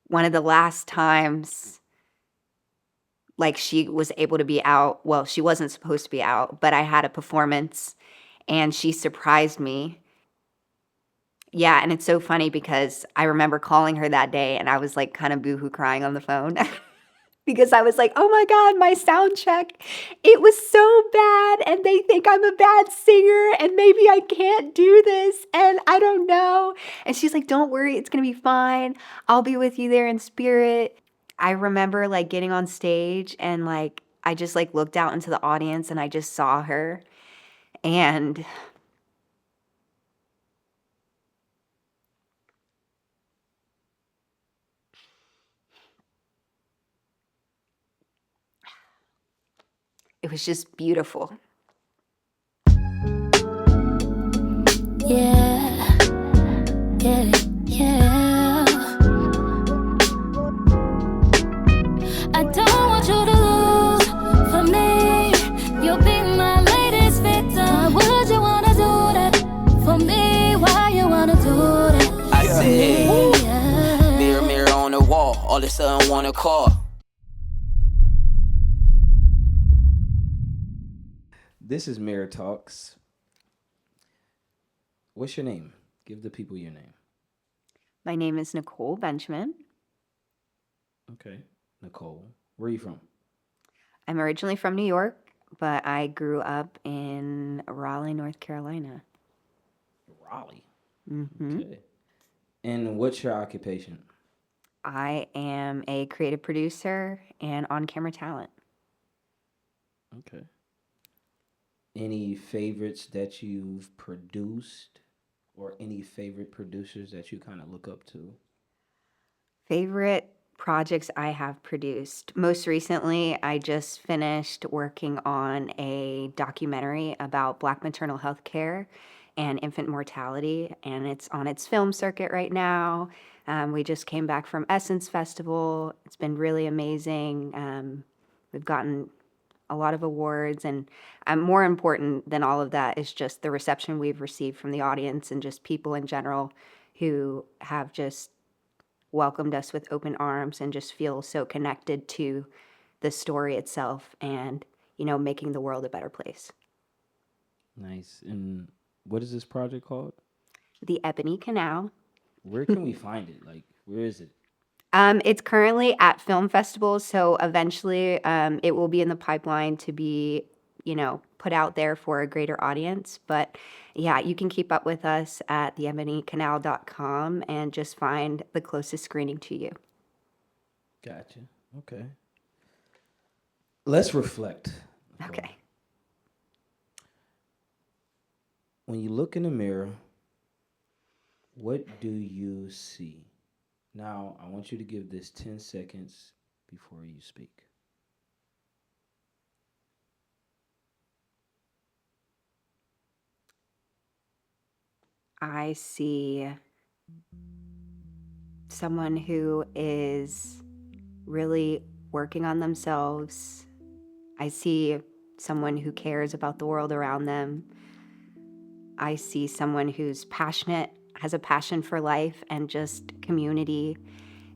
one of the last times, like, she was able to be out, well, she wasn't supposed to be out, but I had a performance, and she surprised me. Yeah, and it's so funny because I remember calling her that day, and I was, like, kinda boohoo crying on the phone because I was like, "Oh my god, my sound check, it was so bad, and they think I'm a bad singer, and maybe I can't do this, and I don't know." And she's like, "Don't worry, it's gonna be fine. I'll be with you there in spirit." I remember, like, getting on stage and, like, I just, like, looked out into the audience and I just saw her, and it was just beautiful. Yeah, yeah, yeah. I don't want you to lose for me. You'll be my latest victim. Why would you wanna do that for me? Why you wanna do that? I said, mirror, mirror on the wall. All of a sudden wanna call. This is Mirror Talks. What's your name? Give the people your name. My name is Nicole Benjamin. Okay. Nicole. Where are you from? I'm originally from New York, but I grew up in Raleigh, North Carolina. Raleigh. Mhm. Okay. And what's your occupation? I am a creative producer and on-camera talent. Okay. Any favorites that you've produced or any favorite producers that you kind of look up to? Favorite projects I have produced. Most recently, I just finished working on a documentary about Black maternal health care and infant mortality, and it's on its film circuit right now. We just came back from Essence Festival. It's been really amazing. We've gotten a lot of awards, and more important than all of that is just the reception we've received from the audience and just people in general who have just welcomed us with open arms and just feel so connected to the story itself and, making the world a better place. Nice. And what is this project called? The Ebony Canal. Where can we find it? Like, where is it? It's currently at film festivals, so eventually it will be in the pipeline to be, put out there for a greater audience. But yeah, you can keep up with us at theebonycanal.com and just find the closest screening to you. Gotcha. Okay. Let's reflect. Nicole. Okay. When you look in the mirror, what do you see? Now, I want you to give this 10 seconds before you speak. I see someone who is really working on themselves. I see someone who cares about the world around them. I see someone who's passionate, has a passion for life and just community,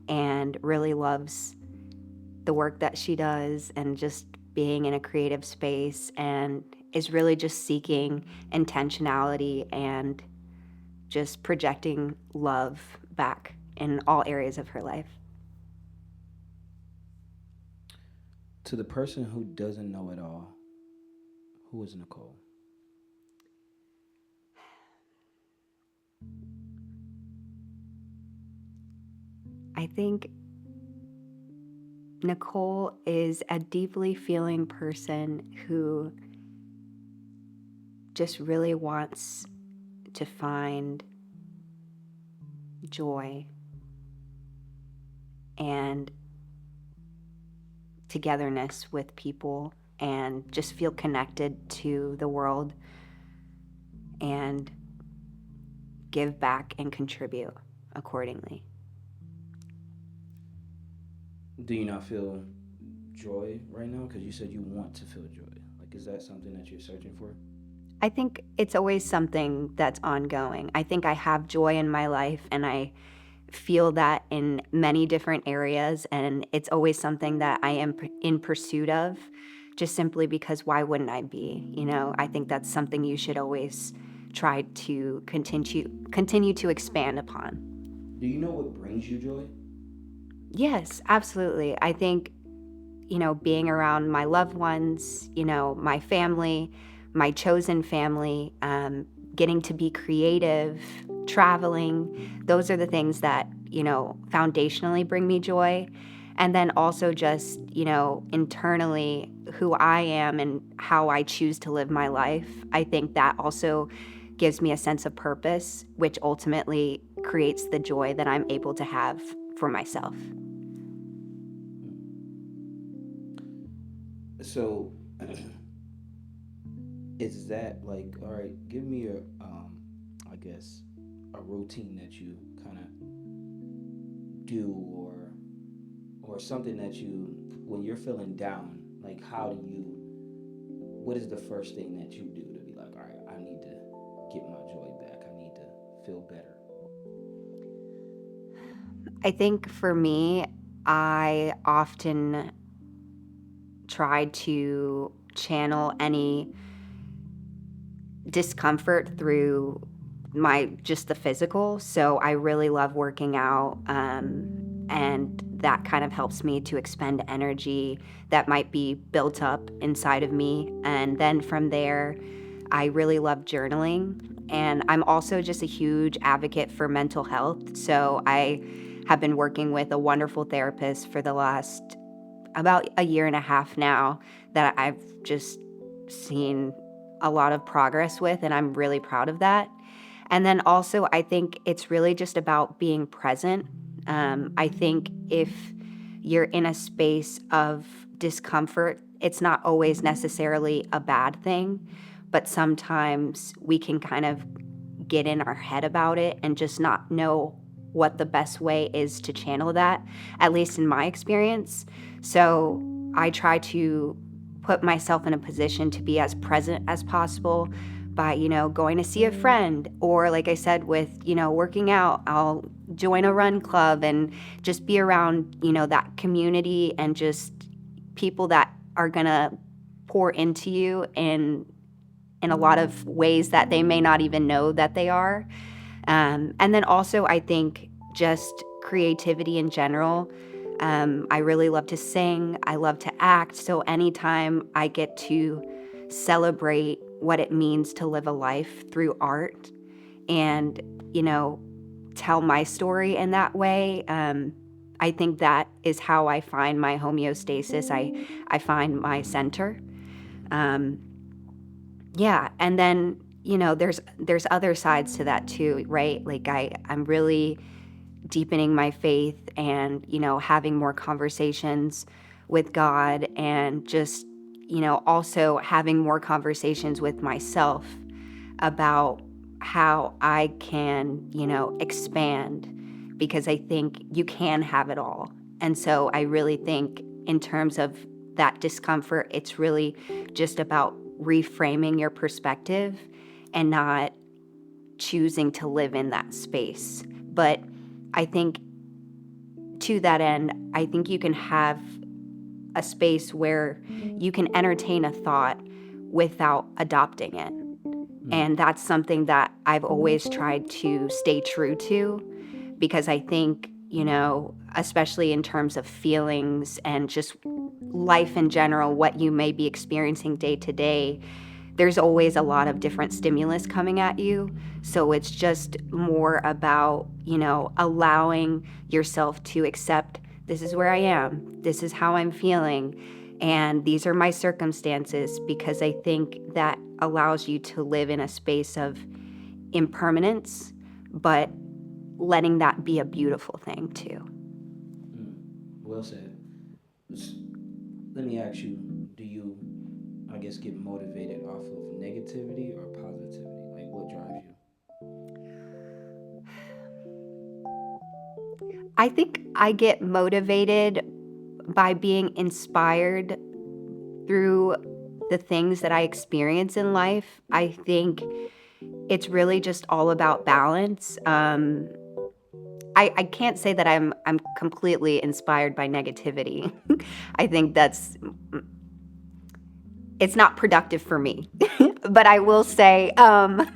and really loves the work that she does and just being in a creative space, and is really just seeking intentionality and just projecting love back in all areas of her life. To the person who doesn't know it all, who is Nicole? I think Nicole is a deeply feeling person who just really wants to find joy and togetherness with people and just feel connected to the world and give back and contribute accordingly. Do you not feel joy right now? Because you said you want to feel joy. Like, is that something that you're searching for? I think it's always something that's ongoing. I think I have joy in my life, and I feel that in many different areas, and it's always something that I am in pursuit of, just simply because why wouldn't I be? I think that's something you should always try to continue to expand upon. Do you know what brings you joy? Yes, absolutely. I think being around my loved ones, my family, my chosen family, getting to be creative, traveling, those are the things that, foundationally bring me joy. And then also just, internally, who I am and how I choose to live my life. I think that also gives me a sense of purpose, which ultimately creates the joy that I'm able to have for myself. So, is that like, all right, give me a, I guess, a routine that you kind of do, or something that you, when you're feeling down, like how do you, what is the first thing that you do to be like, all right, I need to get my joy back. I need to feel better. I think for me, I often try to channel any discomfort through my just the physical. So I really love working out, and that kind of helps me to expend energy that might be built up inside of me. And then from there, I really love journaling. And I'm also just a huge advocate for mental health. So I have been working with a wonderful therapist for the last about a year and a half now that I've just seen a lot of progress with, and I'm really proud of that. And then also, I think it's really just about being present. I think if you're in a space of discomfort, it's not always necessarily a bad thing, but sometimes we can kind of get in our head about it and just not know what the best way is to channel that, at least in my experience. So I try to put myself in a position to be as present as possible by, going to see a friend, or like I said, with, working out, I'll join a run club and just be around, that community and just people that are going to pour into you in a lot of ways that they may not even know that they are. And then also, I think just creativity in general. I really love to sing, I love to act. So anytime I get to celebrate what it means to live a life through art and, tell my story in that way, I think that is how I find my homeostasis. I find my center. Um, yeah, and then there's other sides to that too, right? Like I'm really deepening my faith and having more conversations with God, and just also having more conversations with myself about how I can expand, because I think you can have it all. And so I really think in terms of that discomfort, it's really just about reframing your perspective and not choosing to live in that space. But I think to that end, I think you can have a space where you can entertain a thought without adopting it. And that's something that I've always tried to stay true to, because I think, especially in terms of feelings and just life in general, what you may be experiencing day to day, there's always a lot of different stimulus coming at you. So it's just more about, allowing yourself to accept, this is where I am, this is how I'm feeling, and these are my circumstances, because I think that allows you to live in a space of impermanence, but letting that be a beautiful thing too. Well said. Let me ask you, do you, I guess, get motivated off of negativity or positivity? Like, what drives you? I think I get motivated by being inspired through the things that I experience in life. I think it's really just all about balance. I can't say that I'm completely inspired by negativity. I think it's not productive for me. But I will say, that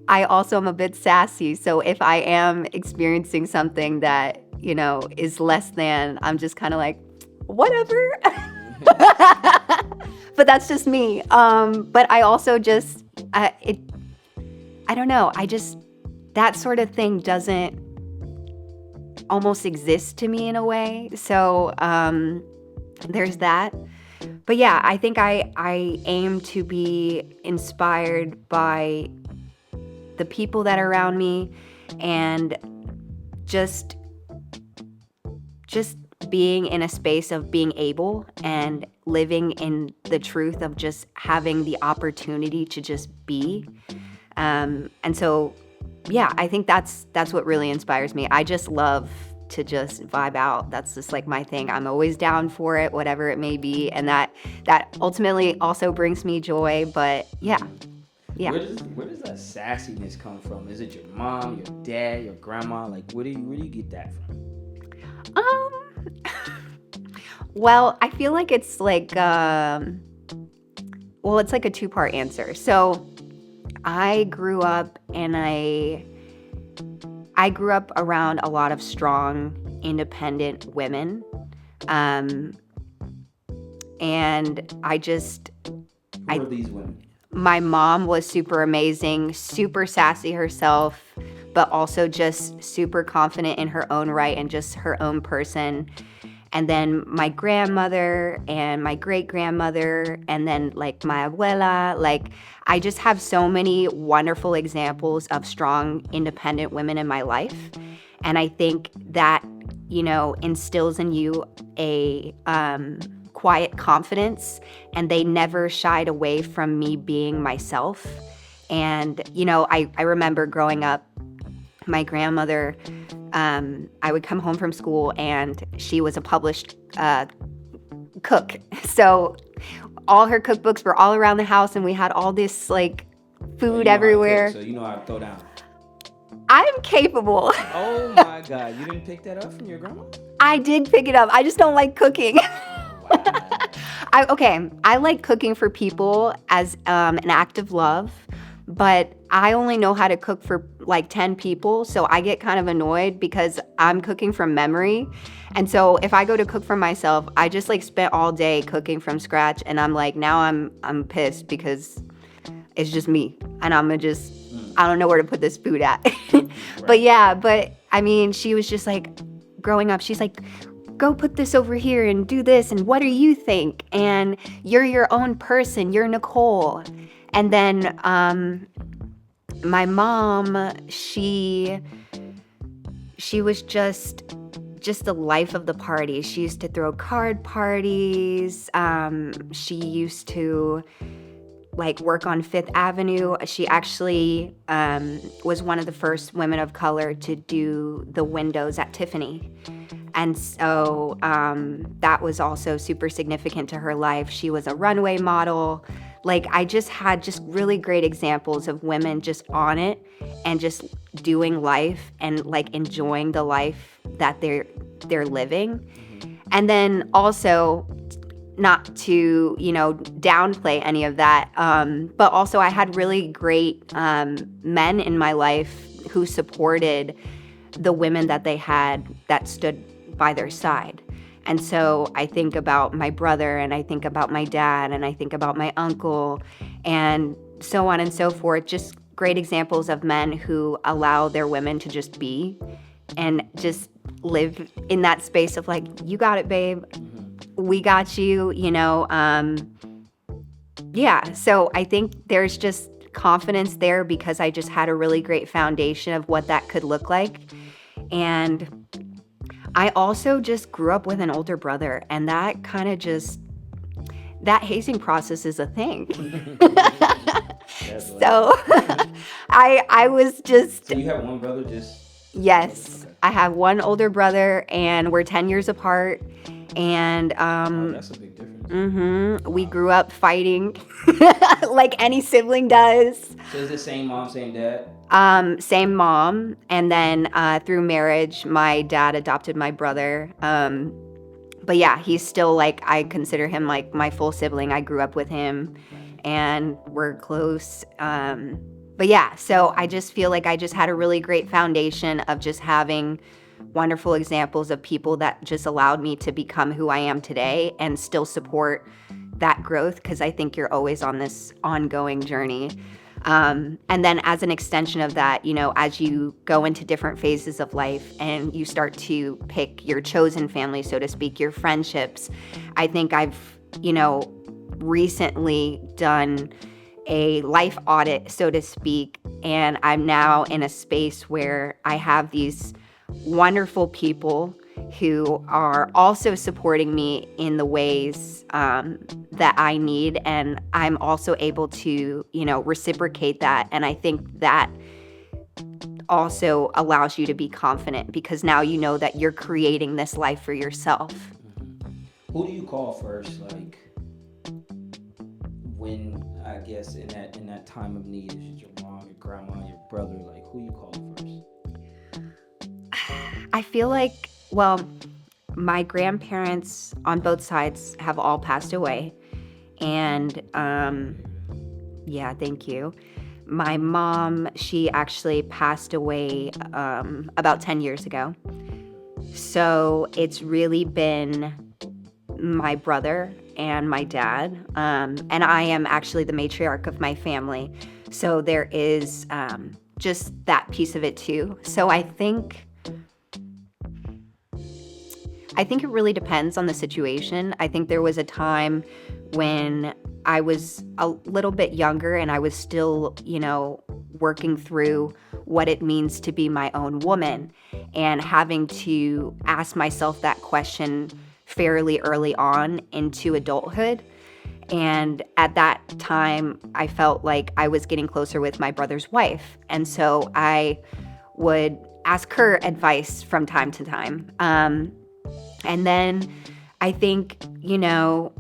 I also am a bit sassy. So if I am experiencing something that, is less than, I'm just kind of like, whatever. But that's just me. But I also just, I don't know. That sort of thing doesn't almost exist to me in a way. So there's that. But yeah, I think I aim to be inspired by the people that are around me, and just being in a space of being able and living in the truth of just having the opportunity to just be. And so, yeah, I think that's what really inspires me. I just love to just vibe out. That's just like my thing. I'm always down for it, whatever it may be, and that ultimately also brings me joy. But yeah. Where does that sassiness come from? Is it your mom, your dad, your grandma? Like, where do you get that from? Well, I feel like it's like it's like a two-part answer. So I grew up around a lot of strong, independent women. And Who are these women? My mom was super amazing, super sassy herself, but also just super confident in her own right and just her own person. And then my grandmother and my great-grandmother, and then like my abuela, like I just have so many wonderful examples of strong, independent women in my life. And I think that, instills in you a quiet confidence, and they never shied away from me being myself. And, I remember growing up, my grandmother, I would come home from school and she was a published cook. So all her cookbooks were all around the house, and we had all this like food everywhere. So you know how to throw down. I'm capable. Oh my God, you didn't pick that up from your grandma? I did pick it up. I just don't like cooking. I like cooking for people as an act of love, but I only know how to cook for like 10 people, so I get kind of annoyed because I'm cooking from memory. And so if I go to cook for myself, I just like spent all day cooking from scratch, and I'm like, now I'm pissed because it's just me, and I don't know where to put this food at. But I mean, she was just like, growing up, she's like, go put this over here and do this, and what do you think? And you're your own person, you're Nicole. And then my mom, she was just the life of the party. She used to throw card parties. She used to like work on Fifth Avenue. She actually was one of the first women of color to do the windows at Tiffany. And so that was also super significant to her life. She was a runway model. Like, I just had just really great examples of women just on it and just doing life and like enjoying the life that they're living. Mm-hmm. And then also, not to, downplay any of that, but also I had really great men in my life who supported the women that they had that stood by their side. And so I think about my brother, and I think about my dad, and I think about my uncle, and so on and so forth. Just great examples of men who allow their women to just be and just live in that space of like, you got it, babe. We got you, yeah. So I think there's just confidence there because I just had a really great foundation of what that could look like. And I also just grew up with an older brother, and that kind of that hazing process is a thing. So I was just... So you have one brother just... Yes. Okay. I have one older brother, and we're 10 years apart. And Oh, that's a big difference. we Wow. grew up fighting like any sibling does. So is it same mom, same dad? Same mom. And then through marriage, my dad adopted my brother. But yeah, he's still like, I consider him like my full sibling. I grew up with him and we're close. But yeah, so I just feel like I just had a really great foundation of just having wonderful examples of people that just allowed me to become who I am today and still support that growth, because I think you're always on this ongoing journey. And then as an extension of that, you know, as you go into different phases of life and you start to pick your chosen family, so to speak, your friendships, I think I've, you know, recently done a life audit, so to speak, and I'm now in a space where I have these wonderful people who are also supporting me in the ways that I need, and I'm also able to, you know, reciprocate that. And I think that also allows you to be confident, because now you know that you're creating this life for yourself. Who do you call first? Like when I guess in that time of need, is it your mom, your grandma, your brother? Like who you call first? I feel like, well, my grandparents on both sides have all passed away. And yeah, thank you. My mom, she actually passed away about 10 years ago. So it's really been my brother and my dad. And I am actually the matriarch of my family. So there is just that piece of it too. So I think it really depends on the situation. I think there was a time when I was a little bit younger and I was still, you know, working through what it means to be my own woman and having to ask myself that question fairly early on into adulthood. And at that time, I felt like I was getting closer with my brother's wife. And so I would ask her advice from time to time. And then I think, you know,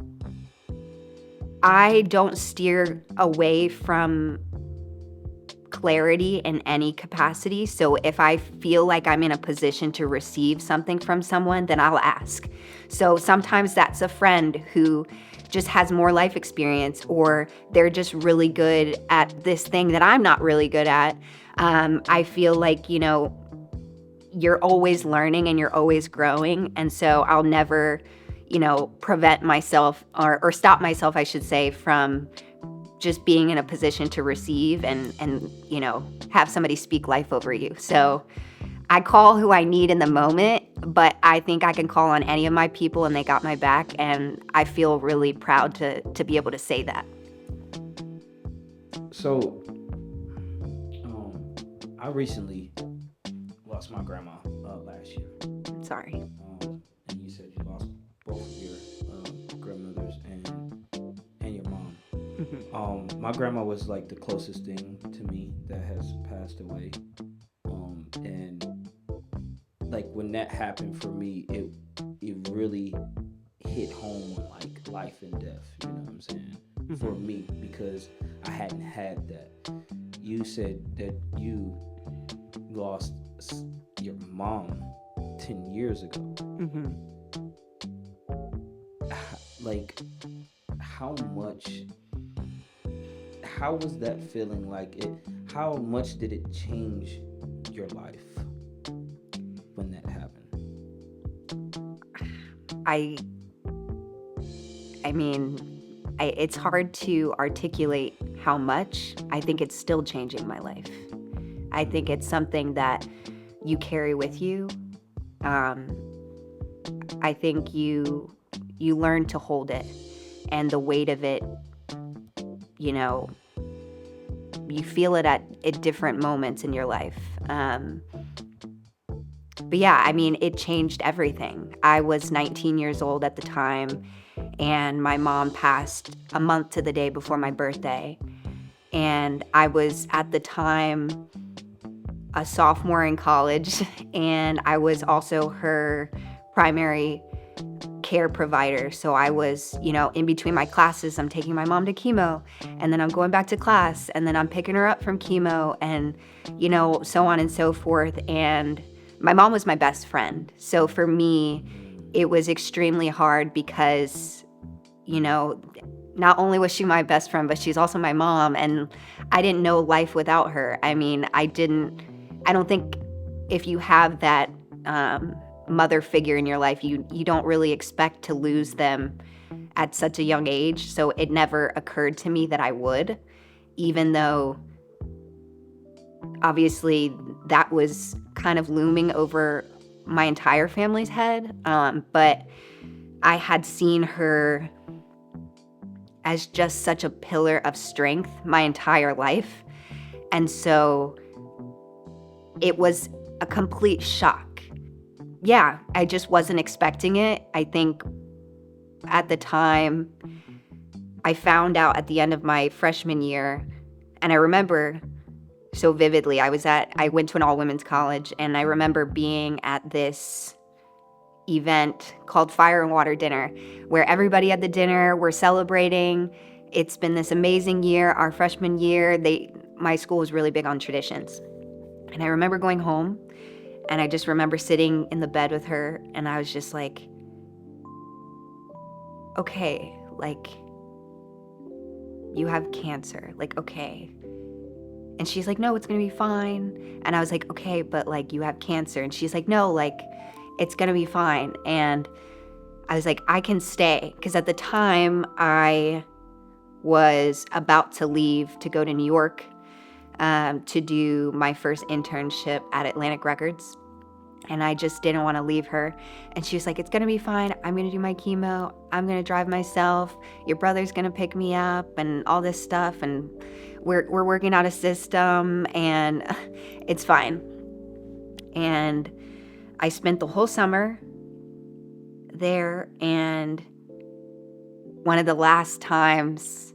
I don't steer away from clarity in any capacity. So if I feel like I'm in a position to receive something from someone, then I'll ask. So sometimes that's a friend who just has more life experience, or they're just really good at this thing that I'm not really good at. I feel like, you know, you're always learning and you're always growing. And so I'll never, you know, prevent myself or stop myself, I should say, from just being in a position to receive and, you know, have somebody speak life over you. So I call who I need in the moment, but I think I can call on any of my people and they got my back. And I feel really proud to be able to say that. So, I recently lost my grandma last year. Sorry. And you said you lost both of your grandmothers and your mom. Mm-hmm. My grandma was like the closest thing to me that has passed away. And like when that happened for me, it really hit home on like life and death. You know what I'm saying? Mm-hmm. For me, because I hadn't had that. You said that you lost your mom 10 years ago. Mm-hmm. Like, how was that feeling? Like, how much did it change your life when that happened? I mean, it's hard to articulate how much. I think it's still changing my life. I think it's something that you carry with you. I think you learn to hold it, and the weight of it, you know, you feel it at different moments in your life. But yeah, I mean, it changed everything. I was 19 years old at the time, and my mom passed a month to the day before my birthday. And I was at the time a sophomore in college, and I was also her primary care provider. So I was, in between my classes, I'm taking my mom to chemo, and then I'm going back to class, and then I'm picking her up from chemo, and, so on and so forth. And my mom was my best friend. So for me, it was extremely hard because, not only was she my best friend, but she's also my mom, and I didn't know life without her. I mean, I don't think if you have that mother figure in your life, you don't really expect to lose them at such a young age. So it never occurred to me that I would, even though obviously that was kind of looming over my entire family's head. But I had seen her as just such a pillar of strength my entire life. And so it was a complete shock. Yeah, I just wasn't expecting it. I think at the time, I found out at the end of my freshman year, and I remember so vividly, I went to an all-women's college, and I remember being at this event called Fire and Water Dinner, where everybody at the dinner, we're celebrating. It's been this amazing year, our freshman year. My school was really big on traditions. And I remember going home, and I just remember sitting in the bed with her, and I was just like, okay, like, you have cancer, like, okay. And she's like, no, it's gonna be fine. And I was like, okay, but like, you have cancer. And she's like, no, like, it's gonna be fine. And I was like, I can stay. Because at the time, I was about to leave to go to New York to do my first internship at Atlantic Records. And I just didn't want to leave her. And she was like, it's going to be fine. I'm going to do my chemo. I'm going to drive myself. Your brother's going to pick me up and all this stuff. And we're working out a system, and it's fine. And I spent the whole summer there. And one of the last times,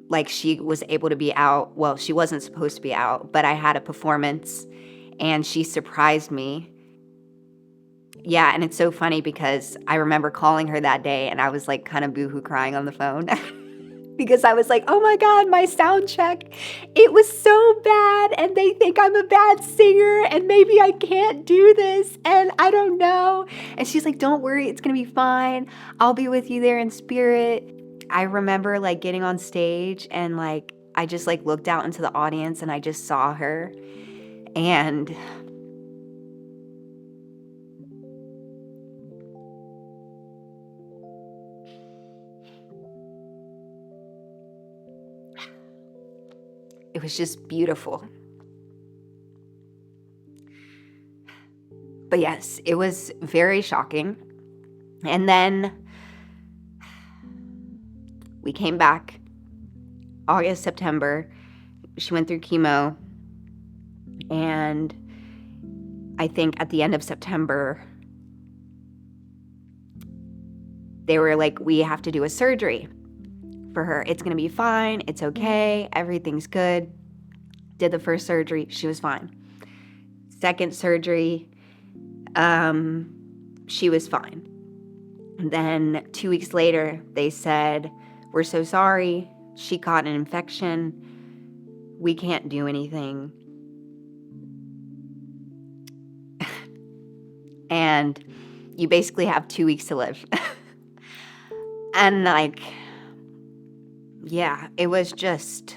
like, she was able to be out. Well, she wasn't supposed to be out, but I had a performance, and she surprised me. Yeah, and it's so funny because I remember calling her that day, and I was like kind of boohoo crying on the phone because I was like, oh my God, my sound check, it was so bad, and they think I'm a bad singer, and maybe I can't do this, and I don't know. And she's like, don't worry, it's gonna be fine. I'll be with you there in spirit. I remember like getting on stage, and like I just like looked out into the audience, and I just saw her. And it was just beautiful. But yes, it was very shocking. And then we came back August, September. She went through chemo. And I think at the end of September, they were like, we have to do a surgery for her. It's going to be fine. It's okay. Everything's good. Did the first surgery. She was fine. Second surgery, she was fine. And then 2 weeks later, they said, we're so sorry. She caught an infection. We can't do anything. And you basically have 2 weeks to live. And like, yeah, it was just,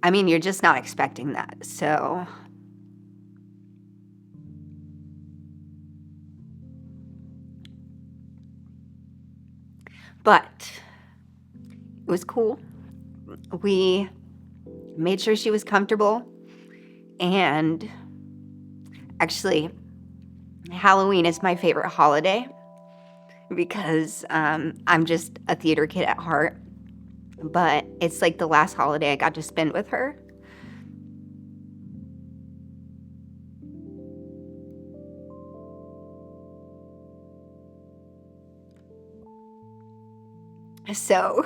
I mean, you're just not expecting that. So but it was cool. We made sure she was comfortable. And actually, Halloween is my favorite holiday because I'm just a theater kid at heart. But it's like the last holiday I got to spend with her. So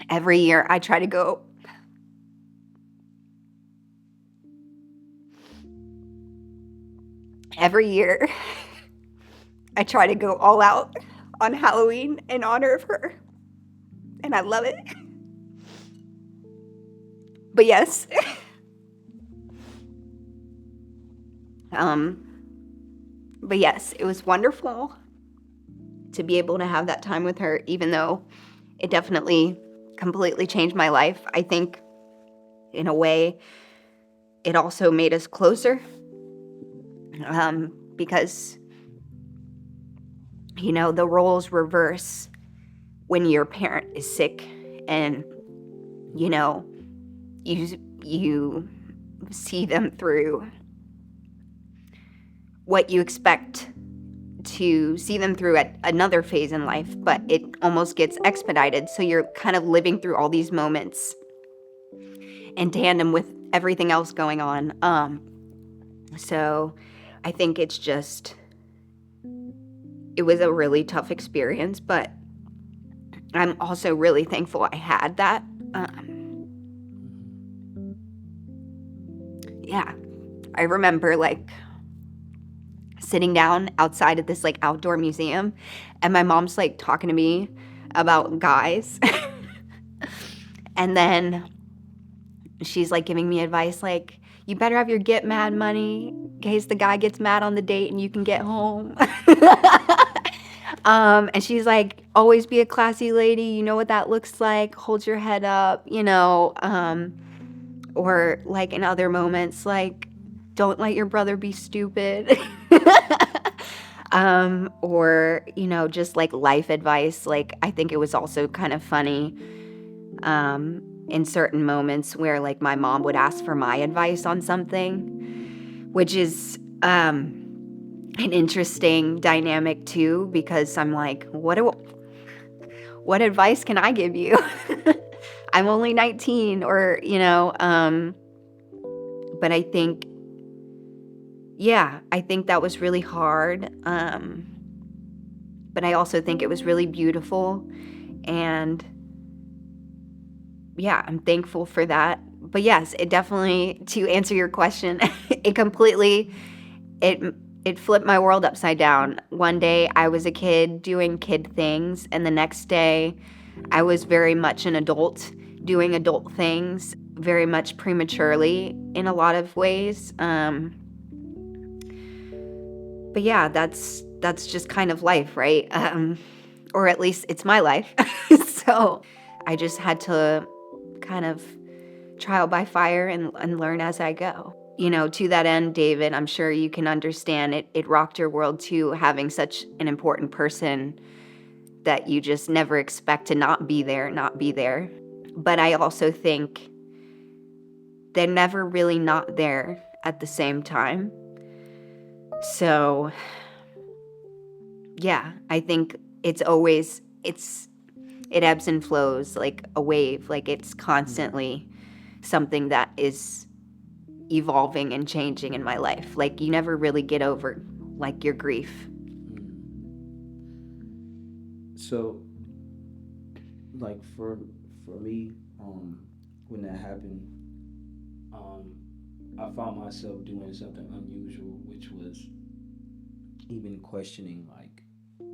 every year I try to go. every year I try to go all out on Halloween in honor of her, and I love it. But yes, um, but yes, it was wonderful to be able to have that time with her, even though it definitely completely changed my life. I think in a way it also made us closer, because, the roles reverse when your parent is sick, and, you see them through what you expect to see them through at another phase in life, but it almost gets expedited. So you're kind of living through all these moments in tandem with everything else going on. So I think it was a really tough experience, but I'm also really thankful I had that. Yeah, I remember sitting down outside at this outdoor museum, and my mom's talking to me about guys. And then she's giving me advice you better have your get mad money in case the guy gets mad on the date and you can get home. And she's always be a classy lady, you know what that looks like, hold your head up, or in other moments don't let your brother be stupid. Or just life advice. I think it was also kind of funny in certain moments where my mom would ask for my advice on something, which is an interesting dynamic too, because I'm what advice can I give you? I'm only 19, or but I think that was really hard. But I also think it was really beautiful, and I'm thankful for that. But yes, it definitely, to answer your question, it completely, it flipped my world upside down. One day I was a kid doing kid things, and the next day I was very much an adult doing adult things, very much prematurely in a lot of ways. But yeah, that's just kind of life, right? Or at least it's my life. So I just had to kind of trial by fire and learn as I go. To that end, David, I'm sure you can understand it rocked your world too, having such an important person that you just never expect to not be there. But I also think they're never really not there at the same time. So, yeah, I think it ebbs and flows like a wave. It's constantly something that is evolving and changing in my life. You never really get over your grief. So, for me, when that happened, I found myself doing something unusual, which was even questioning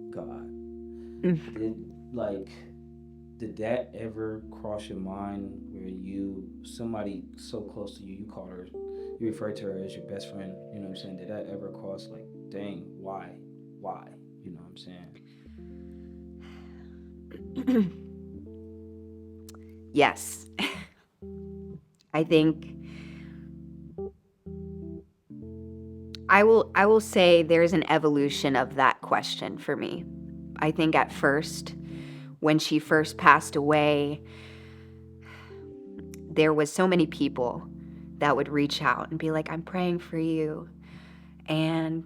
God. Did like did that ever cross your mind where somebody so close to you, you refer to her as your best friend, you know what I'm saying? Did that ever cross dang, why? You know what I'm saying? Yes. I think I will say there's an evolution of that question for me. I think at first, when she first passed away, there was so many people that would reach out and be like, I'm praying for you, and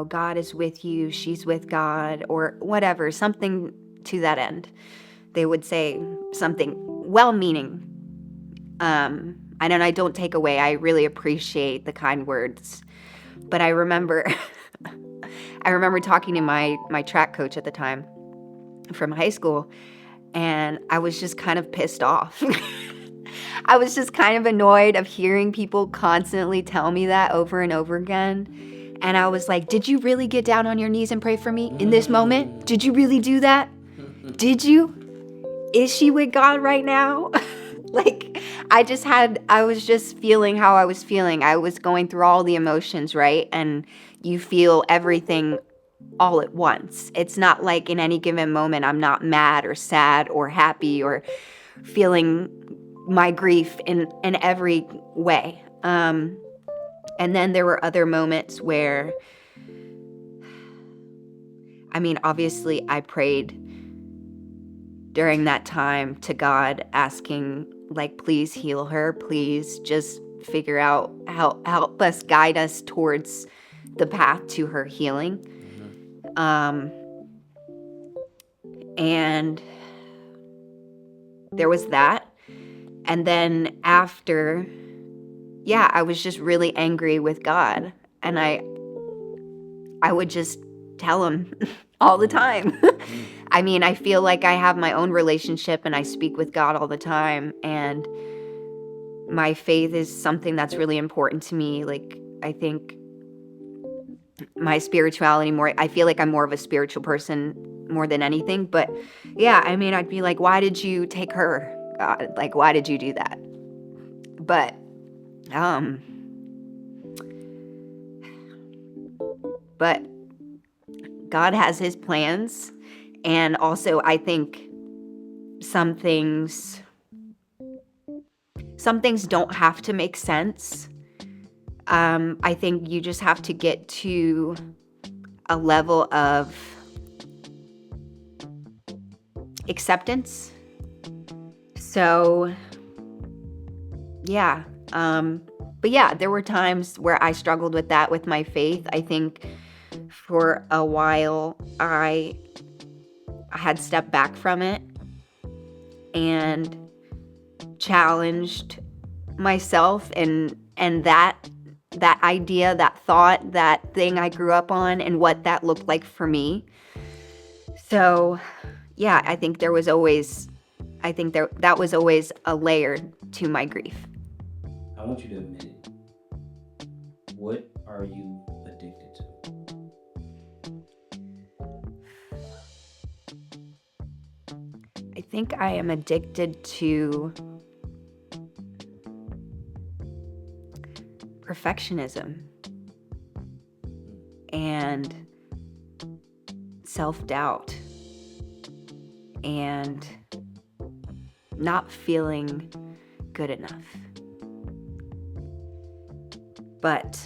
God is with you, she's with God, or whatever, something to that end. They would say something well-meaning. And I don't take away, I really appreciate the kind words. But I remember talking to my track coach at the time from high school, and I was just kind of pissed off. I was just kind of annoyed of hearing people constantly tell me that over and over again. And I was like, did you really get down on your knees and pray for me in this moment? Did you really do that? Did you? Is she with God right now? Like, I was just feeling how I was feeling. I was going through all the emotions, right? And you feel everything all at once. It's not like in any given moment I'm not mad or sad or happy or feeling my grief in every way. And then there were other moments where, I mean, obviously I prayed during that time to God, asking, like, please heal her. Please just figure out, help us, guide us towards the path to her healing. And there was that. And then after, I was just really angry with God. And I would just tell him all the time. I mean, I feel like I have my own relationship and I speak with God all the time. And my faith is something that's really important to me. Like, I think my spirituality I feel like I'm more of a spiritual person more than anything. But yeah, I mean, I'd be like, why did you take her, God? Like, why did you do that? But, but God has his plans. And also, I think some things don't have to make sense. I think you just have to get to a level of acceptance. So, yeah. But yeah, there were times where I struggled with that, with my faith. I think for a while I had stepped back from it and challenged myself and that idea, that thought, that thing I grew up on and what that looked like for me. So, yeah, I think that was always a layer to my grief. I want you to admit it. What are you addicted to? I think I am addicted to perfectionism and self-doubt and not feeling good enough. But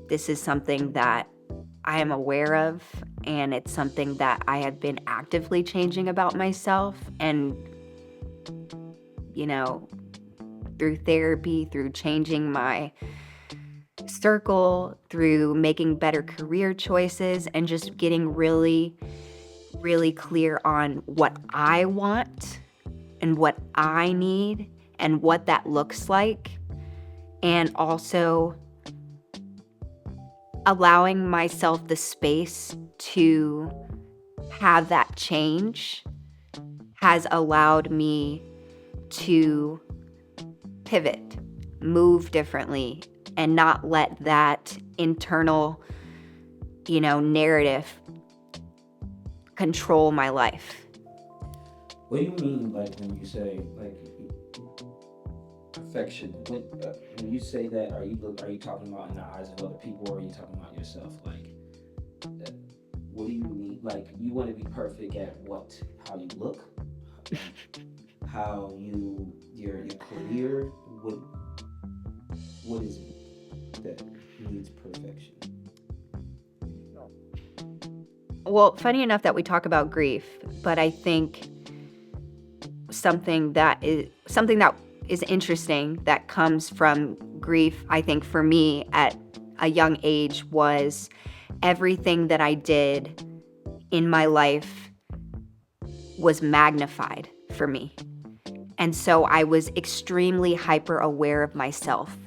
this is something that I am aware of, and it's something that I have been actively changing about myself. And, through therapy, through changing my circle, through making better career choices, and just getting really, really clear on what I want and what I need and what that looks like. And also allowing myself the space to have that change has allowed me to pivot, move differently, and not let that internal, narrative control my life. What do you mean, like, when you say, like, perfection? When you say that, are you talking about in the eyes of other people, or are you talking about yourself? Like, what do you mean? Like, you want to be perfect at what? How you look? How your career? What is it that needs perfection? Well, funny enough that we talk about grief, but I think something that is interesting that comes from grief, I think for me at a young age, was everything that I did in my life was magnified for me. And so I was extremely hyper aware of myself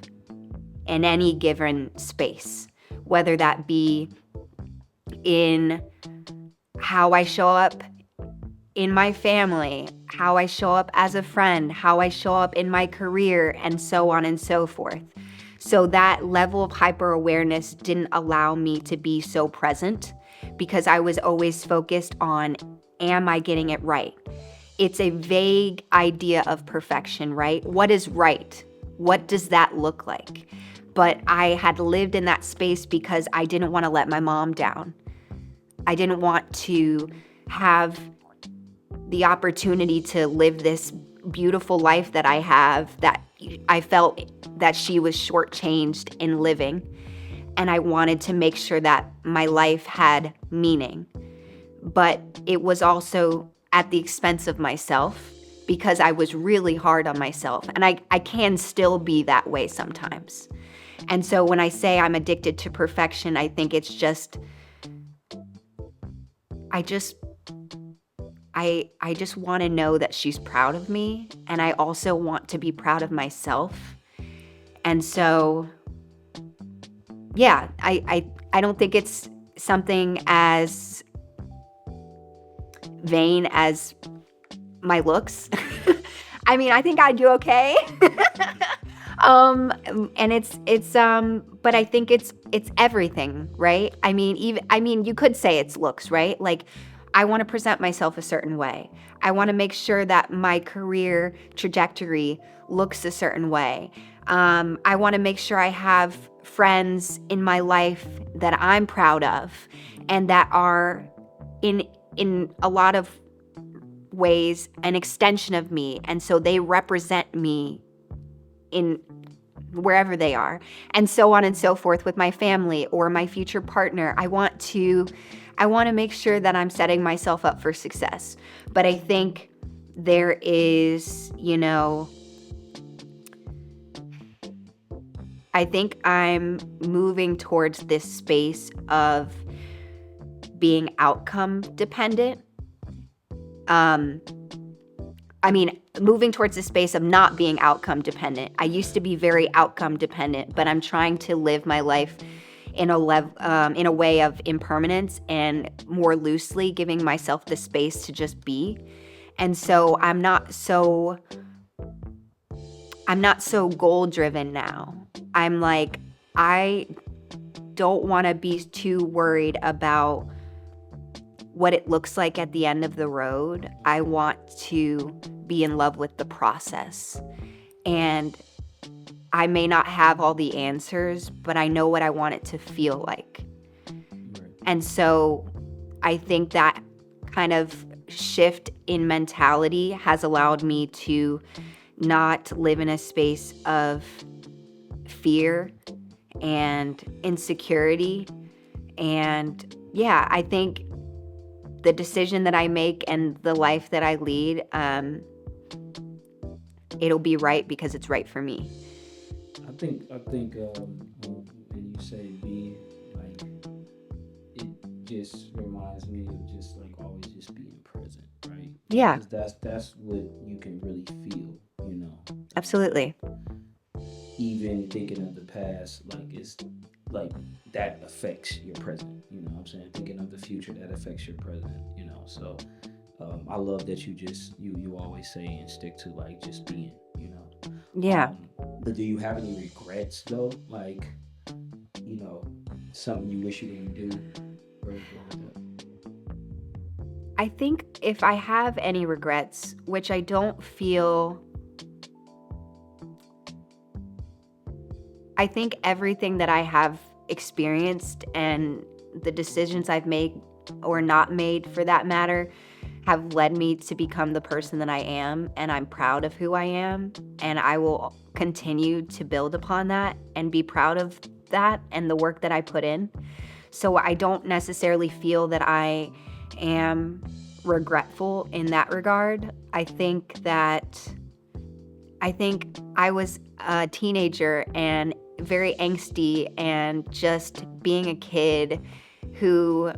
in any given space, whether that be in how I show up in my family, how I show up as a friend, how I show up in my career, and so on and so forth. So that level of hyper awareness didn't allow me to be so present because I was always focused on, am I getting it right? It's a vague idea of perfection, right? What is right? What does that look like? But I had lived in that space because I didn't want to let my mom down. I didn't want to have the opportunity to live this beautiful life that I have, that I felt that she was shortchanged in living. And I wanted to make sure that my life had meaning. But it was also at the expense of myself because I was really hard on myself. And I can still be that way sometimes. And so when I say I'm addicted to perfection, I think it's just, I just want to know that she's proud of me, and I also want to be proud of myself. And so, yeah, I don't think it's something as vain as my looks. I mean, I think I do okay. And but I think it's everything, right? I mean, you could say it's looks, right? Like, I want to present myself a certain way. I want to make sure that my career trajectory looks a certain way. I want to make sure I have friends in my life that I'm proud of and that are in a lot of ways an extension of me, and so they represent me in wherever they are, and so on and so forth with my family or my future partner. I want to make sure that I'm setting myself up for success. But I think there is, I think I'm moving towards this space of being outcome dependent. Moving towards the space of not being outcome dependent. I used to be very outcome dependent, but I'm trying to live my life in a way of impermanence and more loosely giving myself the space to just be. And so I'm not so goal driven now. I'm like, I don't want to be too worried about what it looks like at the end of the road. I want to be in love with the process. And I may not have all the answers, but I know what I want it to feel like. And so I think that kind of shift in mentality has allowed me to not live in a space of fear and insecurity. And yeah, I think the decision that I make and the life that I lead, it'll be right because it's right for me. I think when you say be, like, it just reminds me of just like always just being present, right? Yeah. Because that's what you can really feel, Absolutely. Even thinking of the past, like, it's like that affects your present. You know what I'm saying? Thinking of the future, that affects your present. So I love that you always say and stick to like just being. Yeah. But do you have any regrets though? Like, something you wish you didn't do or anything like that? I think if I have any regrets, which I don't feel, I think everything that I have experienced and the decisions I've made or not made for that matter have led me to become the person that I am, and I'm proud of who I am, and I will continue to build upon that and be proud of that and the work that I put in. So I don't necessarily feel that I am regretful in that regard. I think I was a teenager and very angsty and just being a kid who,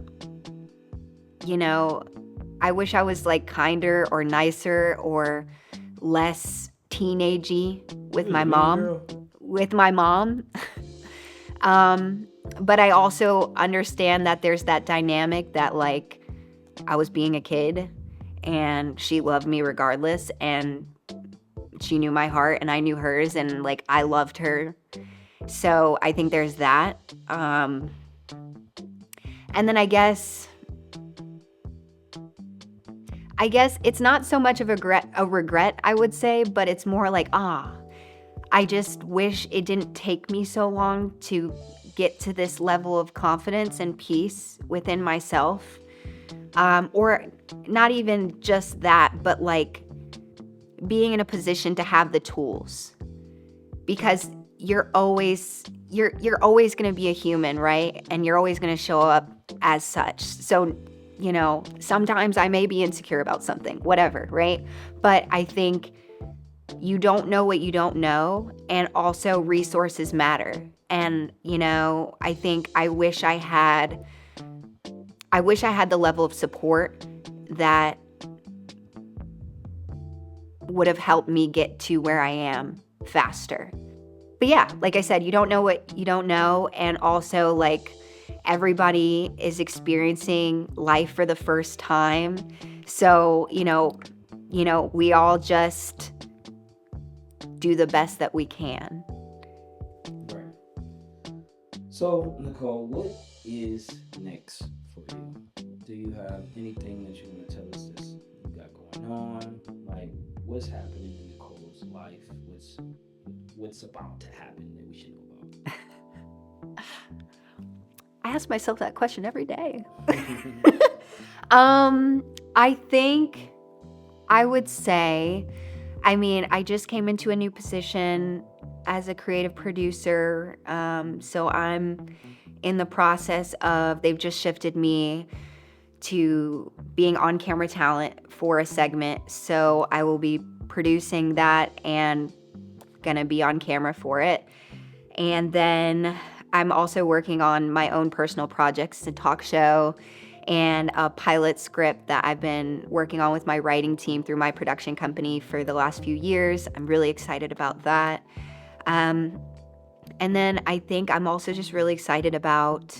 I wish I was like kinder or nicer or less teenagey with my mom. But I also understand that there's that dynamic that like I was being a kid and she loved me regardless, and she knew my heart and I knew hers, and like I loved her, So I think there's that. And then I guess it's not so much of a regret, I would say, but it's more like, I just wish it didn't take me so long to get to this level of confidence and peace within myself. Or not even just that, but like being in a position to have the tools. Because you're always going to be a human, right? And you're always going to show up as such. So, sometimes I may be insecure about something, whatever, right? But I think you don't know what you don't know, and also resources matter. And, I think I wish I had the level of support that would have helped me get to where I am faster. But yeah, like I said, you don't know what you don't know. And also, like, everybody is experiencing life for the first time. So, we all just do the best that we can. Right. So, Nicole, what is next for you? Do you have anything that you want to tell us this you got going on? Like, what's happening in Nicole's life? What's about to happen that we should know about? I ask myself that question every day. I think I would say, I just came into a new position as a creative producer. So I'm in the process of, they've just shifted me to being on camera talent for a segment. So I will be producing that and gonna be on camera for it. And then I'm also working on my own personal projects, a talk show and a pilot script that I've been working on with my writing team through my production company for the last few years. I'm really excited about that. And then I think I'm also just really excited about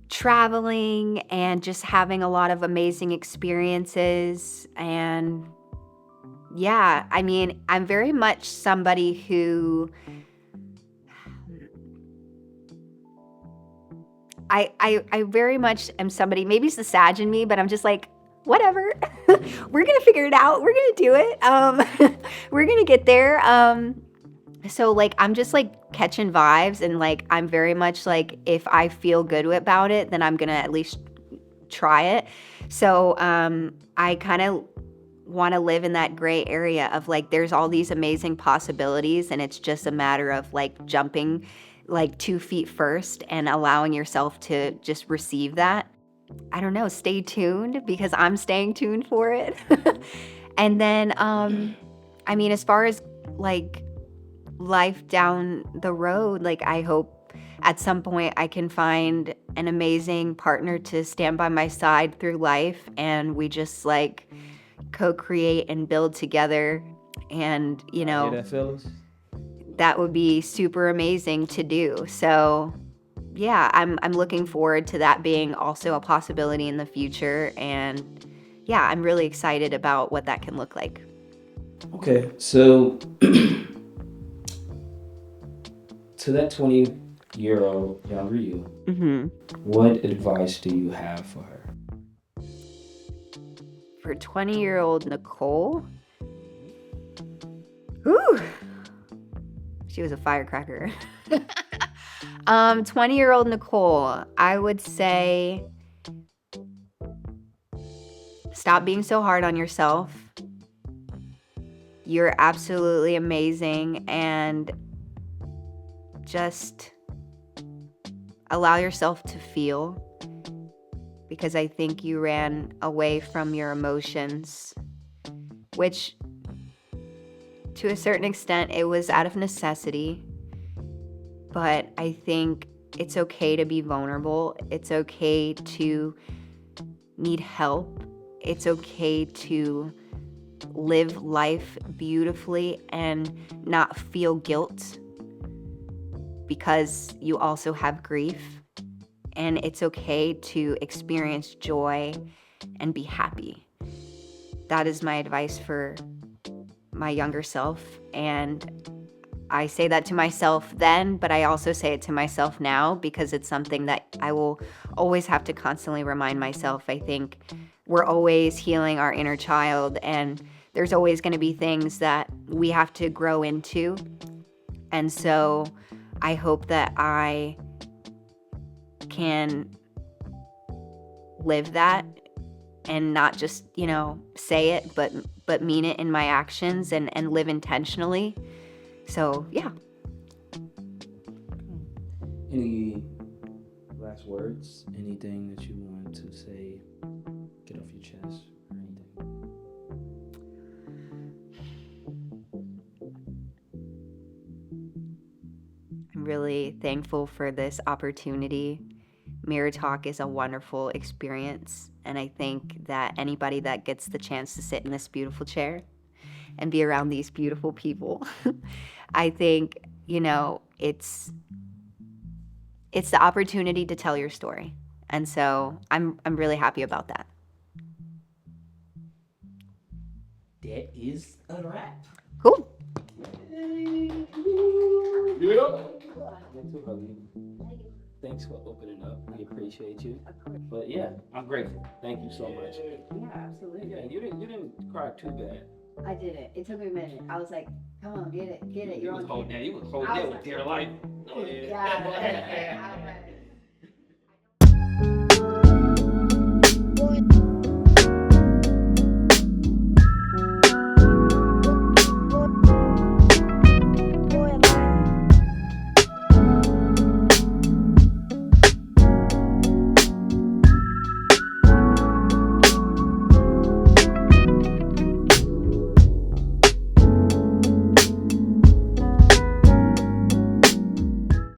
traveling and just having a lot of amazing experiences. And yeah, I'm very much somebody who I very much am somebody, maybe it's the Sag in me, but I'm just like, whatever. We're going to figure it out. We're going to do it. We're going to get there. So like, I'm just like catching vibes, and like, I'm very much like, if I feel good about it, then I'm going to at least try it. So I kind of want to live in that gray area of like, there's all these amazing possibilities, and it's just a matter of like jumping like 2 feet first and allowing yourself to just receive that. I don't know, stay tuned, because I'm staying tuned for it. And then, as far as like life down the road, like I hope at some point I can find an amazing partner to stand by my side through life, and we just like co-create and build together. And, Hear that, fellas? that would be super amazing to do. So yeah, I'm looking forward to that being also a possibility in the future. And yeah, I'm really excited about what that can look like. Okay, so to that 20-year-old younger you, what advice do you have for her? For 20-year-old Nicole, whew, she was a firecracker. 20-year-old Nicole, I would say, stop being so hard on yourself. You're absolutely amazing, and just allow yourself to feel, because I think you ran away from your emotions, which to a certain extent it was out of necessity. But I think it's okay to be vulnerable. It's okay to need help. It's okay to live life beautifully and not feel guilt, because you also have grief. And it's okay to experience joy and be happy. That is my advice for my younger self. And I say that to myself then, but I also say it to myself now because it's something that I will always have to constantly remind myself. I think we're always healing our inner child, and there's always going to be things that we have to grow into. And so I hope that I can live that and not just, say it, but mean it in my actions and live intentionally. So, yeah. Any last words? Anything that you want to say? Get off your chest or anything? I'm really thankful for this opportunity. Mirror Talk is a wonderful experience, and I think that anybody that gets the chance to sit in this beautiful chair and be around these beautiful people, I think, it's the opportunity to tell your story. And so I'm really happy about that. That is a wrap. Cool. Thanks for opening up. We appreciate you. But yeah, I'm grateful. Thank you so much. Yeah, absolutely. Yeah, you didn't cry too bad. I did it. It took me a minute. I was like, come on, get it. You was holding that with dear life. Yeah.